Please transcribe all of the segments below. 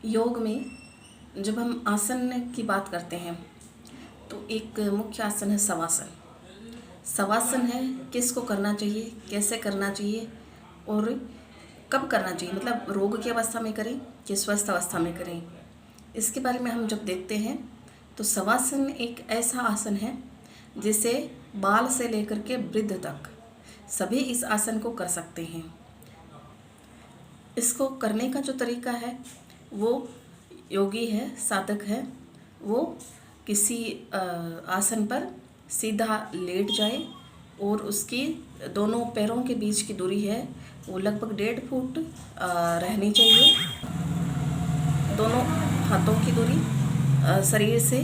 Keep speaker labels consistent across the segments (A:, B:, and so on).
A: योग में जब हम आसन की बात करते हैं तो एक मुख्य आसन है शवासन। शवासन है किसको करना चाहिए, कैसे करना चाहिए और कब करना चाहिए, मतलब रोग की अवस्था में करें कि स्वस्थ अवस्था में करें। इसके बारे में हम जब देखते हैं तो शवासन एक ऐसा आसन है जिसे बाल से लेकर के वृद्ध तक सभी इस आसन को कर सकते हैं। इसको करने का जो तरीका है वो योगी है, साधक है, वो किसी आसन पर सीधा लेट जाए और उसकी दोनों पैरों के बीच की दूरी है वो लगभग 1.5 फुट रहनी चाहिए। दोनों हाथों की दूरी शरीर से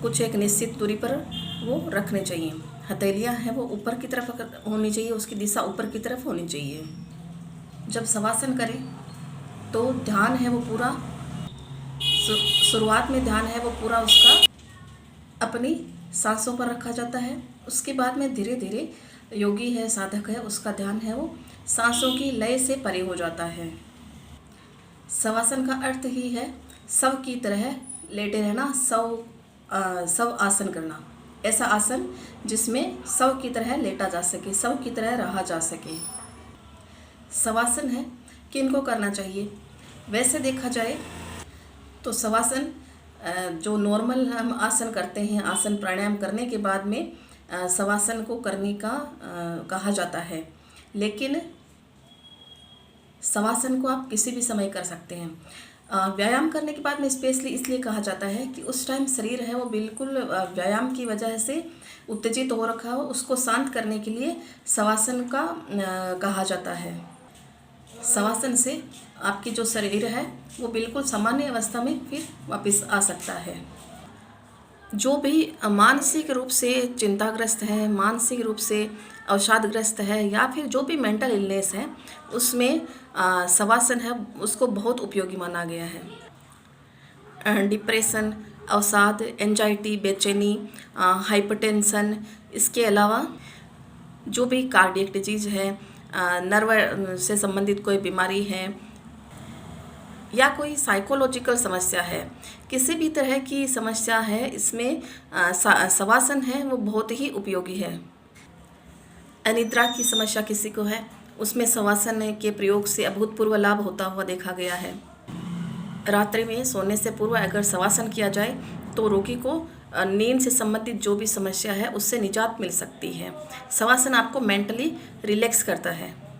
A: कुछ एक निश्चित दूरी पर वो रखने चाहिए। हथेलियां हैं वो ऊपर की तरफ होनी चाहिए, उसकी दिशा ऊपर की तरफ होनी चाहिए। जब शवासन करें तो ध्यान है वो पूरा शुरुआत में ध्यान है वो पूरा उसका अपनी सांसों पर रखा जाता है। उसके बाद में धीरे धीरे योगी है, साधक है, उसका ध्यान है वो सांसों की लय से परे हो जाता है। शवासन का अर्थ ही है शव की तरह लेटे रहना, शव आसन करना। ऐसा आसन जिसमें शव की तरह लेटा जा सके, शव की तरह रहा जा सके। शवासन है किनको करना चाहिए? वैसे देखा जाए तो शवासन जो नॉर्मल हम आसन करते हैं, आसन प्राणायाम करने के बाद में शवासन को करने का कहा जाता है। लेकिन शवासन को आप किसी भी समय कर सकते हैं। व्यायाम करने के बाद में स्पेशली इसलिए कहा जाता है कि उस टाइम शरीर है वो बिल्कुल व्यायाम की वजह से उत्तेजित हो रखा हो, उसको शांत करने के लिए शवासन का कहा जाता है। शवासन से आपकी जो शरीर है वो बिल्कुल सामान्य अवस्था में फिर वापस आ सकता है। जो भी मानसिक रूप से चिंताग्रस्त है, मानसिक रूप से अवसादग्रस्त है या फिर जो भी मेंटल इलनेस है उसमें शवासन है उसको बहुत उपयोगी माना गया है। डिप्रेशन, अवसाद, एंजाइटी, बेचैनी, हाइपरटेंशन, इसके अलावा जो भी कार्डियक डिजीज है, नर्व से संबंधित कोई बीमारी है या कोई साइकोलॉजिकल समस्या है, किसी भी तरह की समस्या है, इसमें शवासन है वो बहुत ही उपयोगी है। अनिद्रा की समस्या किसी को है उसमें शवासन के प्रयोग से अभूतपूर्व लाभ होता हुआ देखा गया है। रात्रि में सोने से पूर्व अगर शवासन किया जाए तो रोगी को नींद से संबंधित जो भी समस्या है उससे निजात मिल सकती है। शवासन आपको मेंटली रिलैक्स करता है।